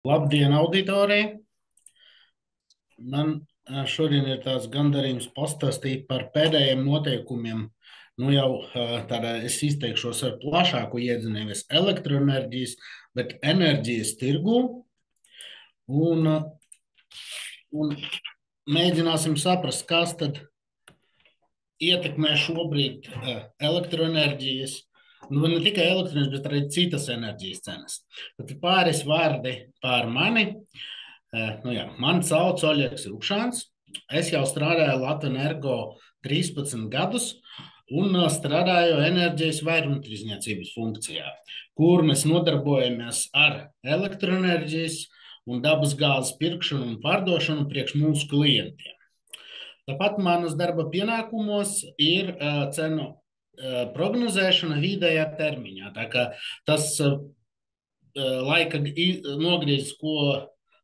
Labdien, auditorija! Man šodien ir tāds gandarījums pastāstīt par pēdējiem noteikumiem. Nu jau tādā es izteikšos ar plašāku iedzienu, nevis elektroenerģijas, bet enerģijas tirgu. Un mēģināsim saprast, kas tad ietekmē šobrīd elektroenerģijas, nu ne tikai elektroenerģijas, bet arī citas enerģijas cenas. Tad pāris vārdi par mani. Mani sauc Oļegs Rukšāns. Es jau strādāju Latvenergo 13 gadus un strādāju enerģijas vairumtirdzniecības funkcijā, kur mēs nodarbojamies ar elektroenerģijas un dabas gāzes pirkšanu un pārdošanu priekš mūsu klientiem. Tāpat manas darba pienākumos ir cenu prognozēšana vidējā termiņā. Tā kā tas laika nogriezis,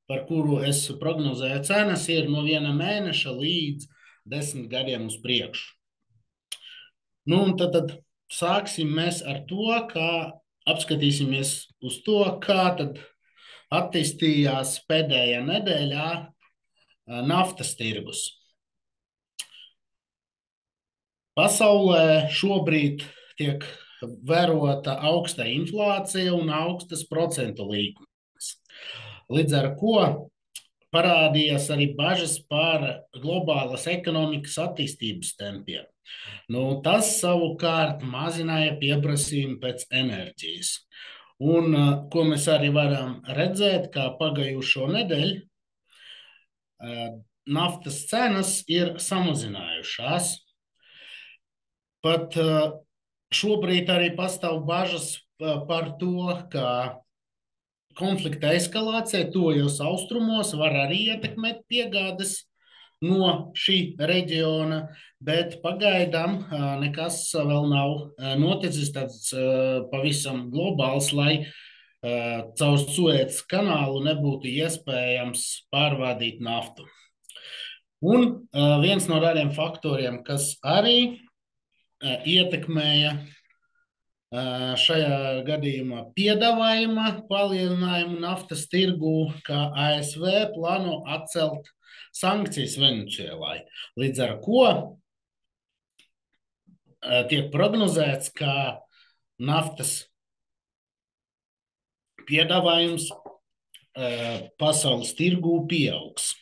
par kuru es prognozēju cenas, ir no 1 mēneša līdz 10 gadiem uz priekšu. Nu, un tad sāksim mēs ar to, kā apskatīsimies uz to, kā tad attīstījās pēdējā nedēļā naftas tirgus. Pasaulē šobrīd tiek vērota augsta inflācija un augstas procentu likmes. Līdz ar ko parādījās arī bažas par globālas ekonomikas attīstības tempiem. Nu, tas savukārt mazināja pieprasījumu pēc enerģijas. Un ko mēs arī varam redzēt, kā pagājušo nedēļu naftas cenas ir samazinājušās. Pat šobrīd arī pastāv bažas par to, ka konflikta eskalācija tuvajos austrumos var arī ietekmēt piegādes no šī reģiona, bet pagaidām nekas vēl nav noticis tāds pavisam globāls, lai caur Suēcas kanālu nebūtu iespējams pārvadīt naftu. Un viens no tādiem faktoriem, kas arī ietekmēja šajā gadījumā piedāvājuma palielinājumu naftas tirgū, kā ASV plāno atcelt sankcijas Venecuēlai. Līdz ar ko tiek prognozēts, ka naftas piedāvājums pasaules tirgū pieaugs.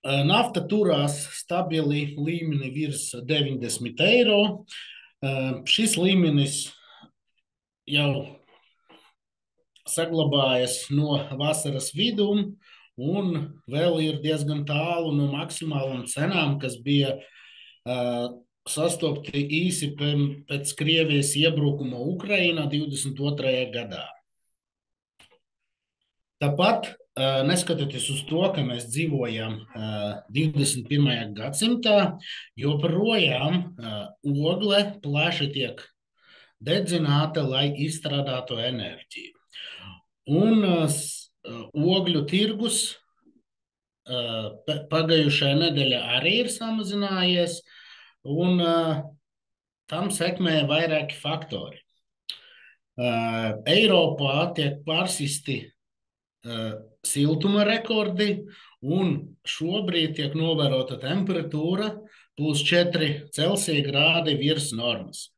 Nafta turās stabili līmeni virs 90 eiro. Šis līmenis jau saglabājas no vasaras vidum un vēl ir diezgan tālu no maksimālām cenām, kas bija sastopti īsi pēc Krievijas iebrukuma Ukrainā 22. gadā. Tāpat, neskatoties uz to, ka mēs dzīvojam 21. gadsimtā, joprojām ogle plaši tiek dedzināta, lai izstrādātu enerģiju. Un ogļu tirgus pagājušajā nedēļā arī ir samazinājies, un tam sekmē vairāki faktori. Eiropā tiek pārsisti siltuma rekordi, un šobrīd tiek novērota temperatūra +4 Celsija grādi virs normas.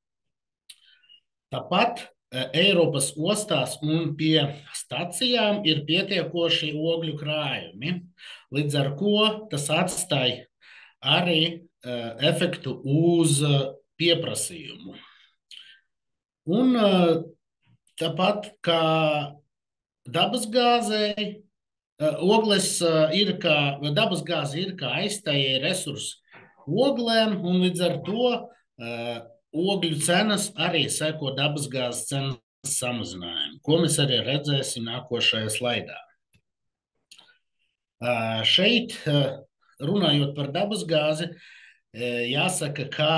Tāpat Eiropas ostās un pie stacijām ir pietiekoši ogļu krājumi, līdz ar ko tas atstāja arī efektu uz pieprasījumu. Un tāpat kā dabasgāzei, dabasgāze ir kā aizstājēja resursu oglēm, un līdz ar to ogļu cenas arī seko dabasgāzes cenas samazinājumu, ko mēs arī redzēsim nākošajā slaidā. Šeit, runājot par dabasgāzi, jāsaka, ka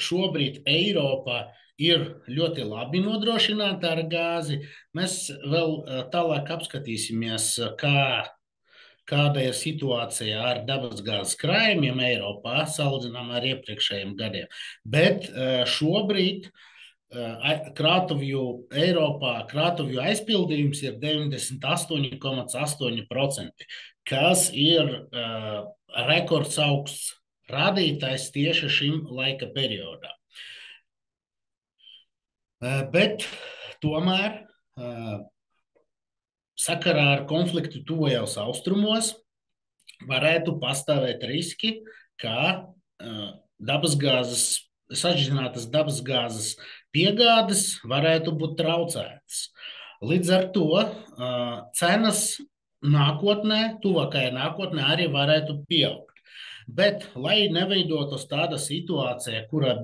šobrīd Eiropā ir ļoti labi nodrošināta ar gāzi. Mēs vēl tālāk apskatīsimies, kāda ir situācija ar dabasgāzes krājumiem Eiropā, salīdzinām ar iepriekšējiem gadiem. Bet šobrīd krātuvju Eiropā, krātuvju aizpildījums ir 98,8%, kas ir rekords augsts rādītājs tieši šim laika periodam. Bet tomēr sakarā ar konfliktu tuvajos austrumos varētu pastāvēt riski, ka sašķidrinātas dabasgāzes piegādes varētu būt traucētas. Līdz ar to cenas nākotnē, tuvākajā nākotnē arī varētu pieaugt. Bet, lai neveidotos tāda situācija, kura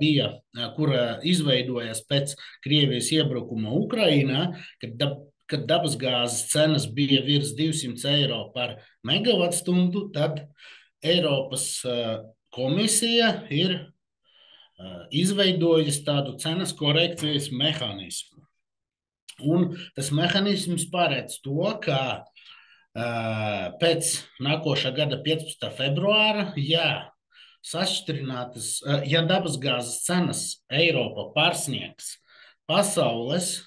izveidojas pēc Krievijas iebrukuma Ukrainā, kad dabasgāzes cenas bija virs 200 eiro par megavatstundu, tad Eiropas komisija ir izveidojusi tādu cenas korekcijas mehānismu. Un tas mehānisms paredz to, ka pēc nākošā gada 15. februāra, ja dabasgāzes cenas Eiropa pārsniegs pasaules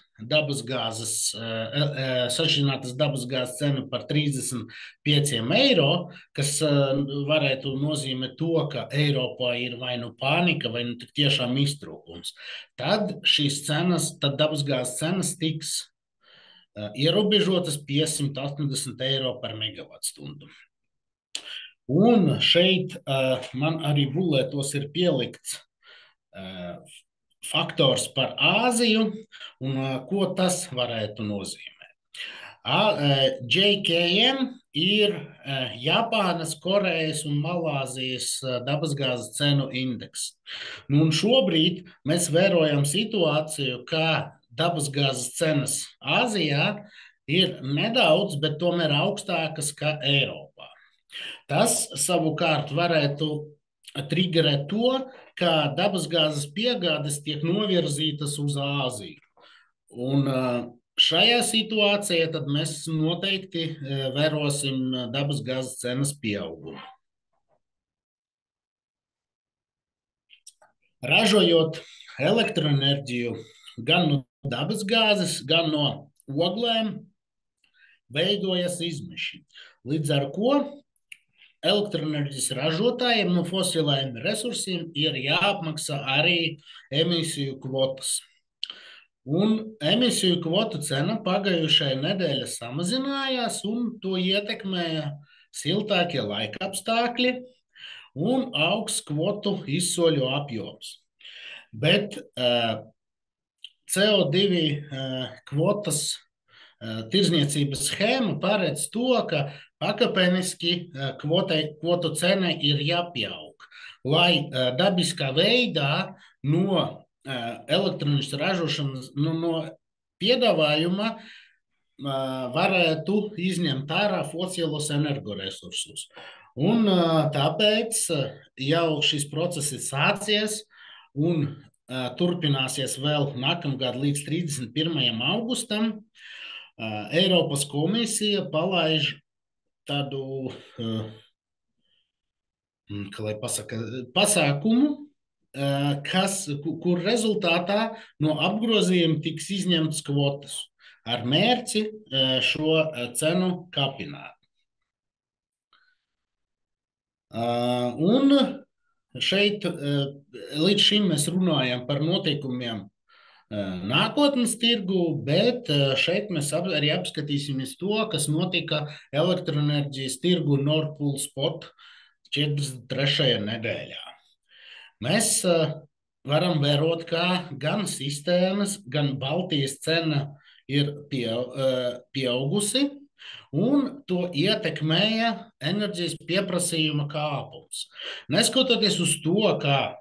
sašķidrinātas dabasgāzes cenu par 35 eiro, kas varētu nozīmēt to, ka Eiropā ir vai nu panika, vai nu tiešām iztrūkums. Tad dabasgāzes cenas tiks ierobežotas 580 eiro par megavatstundu. Un šeit man arī bulētos ir pielikts faktors par Āziju un ko tas varētu nozīmēt. JKM ir Japānas, Korejas un Malāzijas dabasgāzes cenu indeks. Un šobrīd mēs vērojam situāciju, ka dabasgāzes cenas Āzijā ir nedaudz, bet tomēr augstākas kā Eiropā. Tas savukārt varētu triggerēt to, ka dabasgāzes piegādes tiek novirzītas uz Āziju. Un šajā situācijā tad mēs noteikti vērosim dabasgāzes cenas pieaugumu. Ražojot elektroenerģiju gan no dabasgāzes, gan no oglēm, veidojas izmeši. Līdz ar ko elektroenerģijas ražotājiem no fosilējiem resursiem ir jāapmaksā arī emisiju kvotas. Un emisiju kvotu cena pagājušajā nedēļā samazinājās, un to ietekmēja siltākie laika apstākļi un augsts kvotu izsoļu apjoms. Bet CO2 kvotas tirdzniecības schēma paredz to, ka pakāpeniski kvotu cena ir jāpieaug, lai dabiskā veidā no elektroenerģijas ražošanas, no piedāvājuma varētu izņemt ārā fosilos energoresursus. Un tāpēc jau šis process ir sācies un turpināsies vēl nākamgad līdz 31. augustam. Eiropas komisija palaiž tādu, kā lai pasaka, pasākumu, kur rezultātā no apgrozījuma tiks izņemtas kvotas ar mērķi šo cenu kapināt. Un šeit līdz šim mēs runājam par notikumiem nākotnes tirgu, bet šeit mēs arī apskatīsimies to, kas notika elektroenerģijas tirgu Nord Pool Spot 43. nedēļā. Mēs varam vērot, ka gan sistēmas, gan Baltijas cena ir pieaugusi, un to ietekmēja enerģijas pieprasījuma kāpums. Neskatoties uz to, kā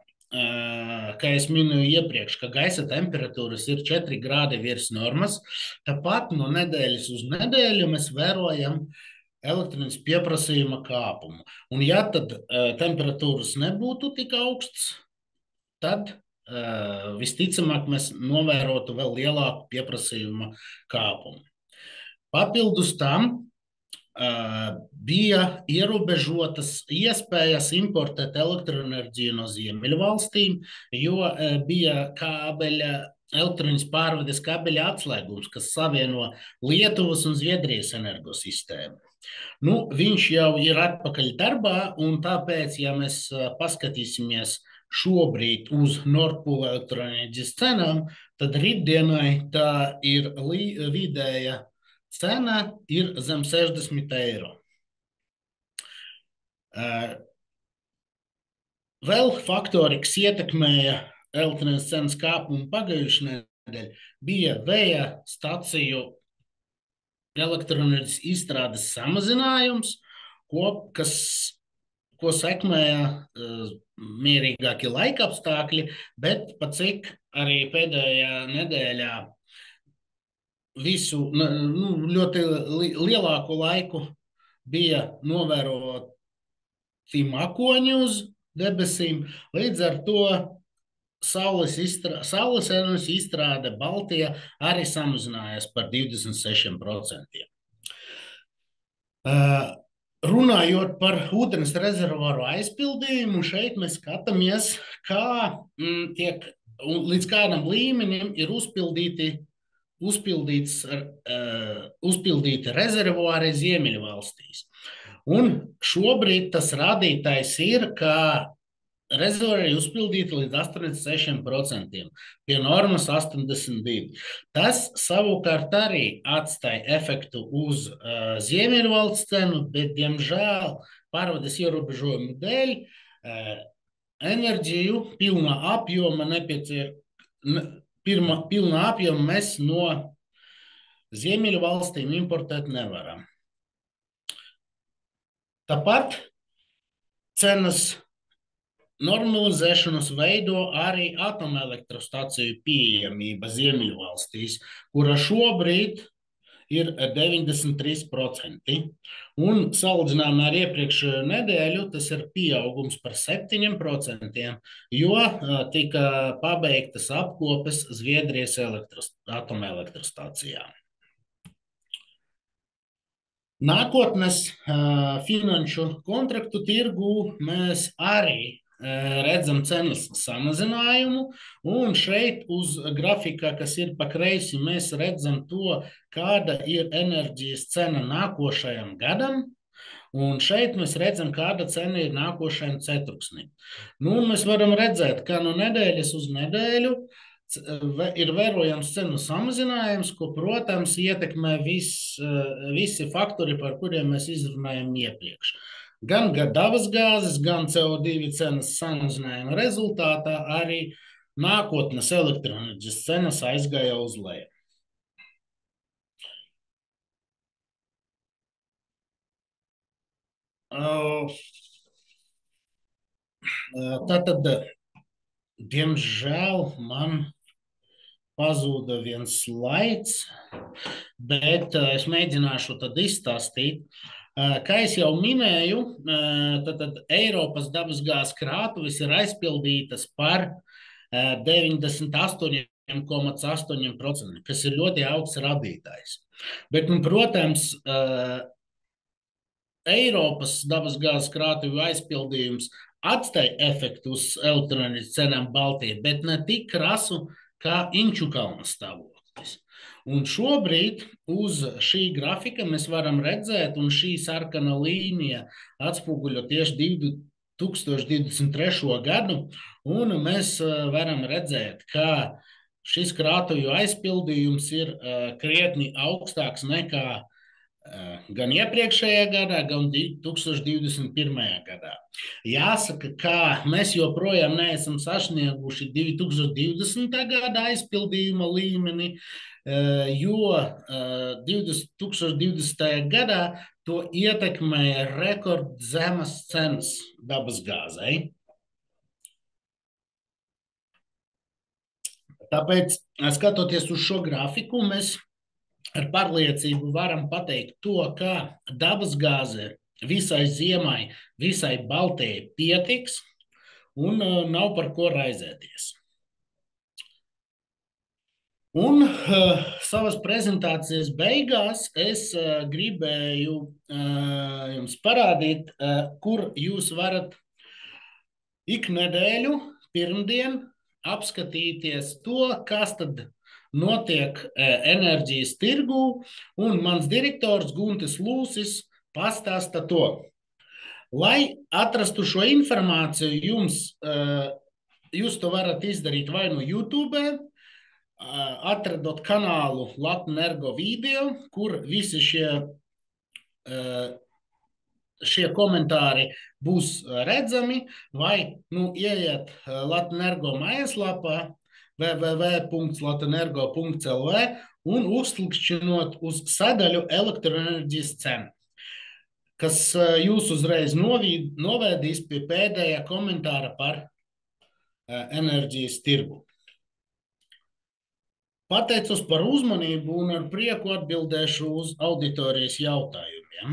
es minēju iepriekš, ka gaisa temperatūras ir 4 grādi virs normas, tāpat no nedēļas uz nedēļu mēs vērojam elektroenerģijas pieprasījuma kāpumu. Un ja tad temperatūras nebūtu tik augsts, tad visticamāk mēs novērotu vēl lielāku pieprasījuma kāpumu. Papildus tam bija ierobežotas iespējas importēt elektroenerģiju no Ziemeļvalstīm, jo bija kābeļa elektronikas pārvades kabeļa atslēgums, kas savieno Lietuvas un Zviedrijas energosistēmu. Nu, viņš jau ir atpakaļ darbā, un tāpēc, ja mēs paskatīsimies šobrīd uz Nord Pool elektroenerģijas cenām, tad rītdienai tā ir vidēja cena ir zem 60 eiro. Vēl faktori, kas ietekmēja elektrības cenas kāpumu pagājušajā nedēļā, bija vēja staciju elektroenerģijas izstrādes samazinājums, ko sekmēja mierīgākie laikapstākļi, bet pat cik arī pēdējā nedēļā visu ļoti lielāku laiku bija novēroti mākoņi uz debesīm, līdz ar to saules enerģijas izstrāde Baltijā arī samazinājās par 26%. Runājot par ūdens rezervuāru aizpildījumu, šeit mēs skatāmies, kā līdz kādam līmenim ir uzpildīti rezervuāri Ziemeļvalstīs. Un šobrīd tas rādītājs ir, ka rezervuāri ir uzpildīti līdz 86%, pie normas 82%. Tas savukārt arī atstāja efektu uz Ziemeļvalsts cenu, bet, diemžēl, pārvades ierobežojumu dēļ enerģiju pilnā apjoma mēs no Ziemeļvalstīm importēt nevaram. Tāpat cenas normalizēšanos veido arī atomelektrostaciju pieejamība Ziemeļvalstīs, kura šobrīd ir 93%. Un salīdzinājumā ar iepriekšējo nedēļu tas ir pieaugums par 7%, jo tika pabeigtas apkopes Zviedrijas atomelektrostacijām. Nākotnes finanšu kontraktu tirgū mēs arī redzam cenas samazinājumu, un šeit uz grafikā, kas ir pa kreisi, mēs redzam to, kāda ir enerģijas cena nākošajam gadam, un šeit mēs redzam, kāda cena ir nākošajam ceturksnim. Nu, mēs varam redzēt, ka no nedēļas uz nedēļu ir vērojams cenu samazinājums, ko, protams, ietekmē visi faktori, par kuriem mēs izrunājam iepriekš. Gan dabas gāzes, gan CO2 cenas samazinājuma rezultātā arī nākotnes elektroenerģijas cenas aizgāja uz leju. Tātad, diemžēl, man pazuda viens slaids, bet es mēģināšu tad izstāstīt. Kā es jau minēju, tad Eiropas dabasgāzes krātuves ir aizpildītas par 98,8%, kas ir ļoti augsts rādītājs. Bet, protams, Eiropas dabasgāzes krātuvu aizpildījums atstāja efektu uz elektroenerģijas cenām Baltijā, bet ne tik krasu kā Inčukalna stāvoklis. Un šobrīd uz šī grafika mēs varam redzēt, un šī sarkana līnija atspoguļo tieši 2023. gadu, un mēs varam redzēt, ka šis krātuju aizpildījums ir krietni augstāks nekā gan iepriekšējā gadā, gan 2021. gadā. Jāsaka, ka mēs joprojām neesam sasnieguši 2020. gada aizpildījuma līmeni, jo 2020. gadā to ietekmēja rekordzemas cenas dabasgāzei. Tāpēc, skatoties uz šo grafiku, mēs ar pārliecību varam pateikt to, ka dabasgāze visai ziemai, visai Baltijai pietiks un nav par ko raizēties. Un savas prezentācijas beigās es gribēju jums parādīt, kur jūs varat ik nedēļu pirmdien apskatīties to, kas tad notiek enerģijas tirgū, un mans direktors Guntis Lūsis pastāsta to. Lai atrastu šo informāciju, jūs to varat izdarīt vai no YouTube, atradot kanālu Latnergo video, kur visi šie komentāri būs redzami, vai ieiet Latnergo mājaslapā www.latnergo.lv un uzklikšķinot uz sadaļu elektroenerģijas cena, kas jūs uzreiz novēdīs pie pēdējā komentāra par enerģijas tirgu. Pateicos par uzmanību un ar prieku atbildēšu uz auditorijas jautājumiem.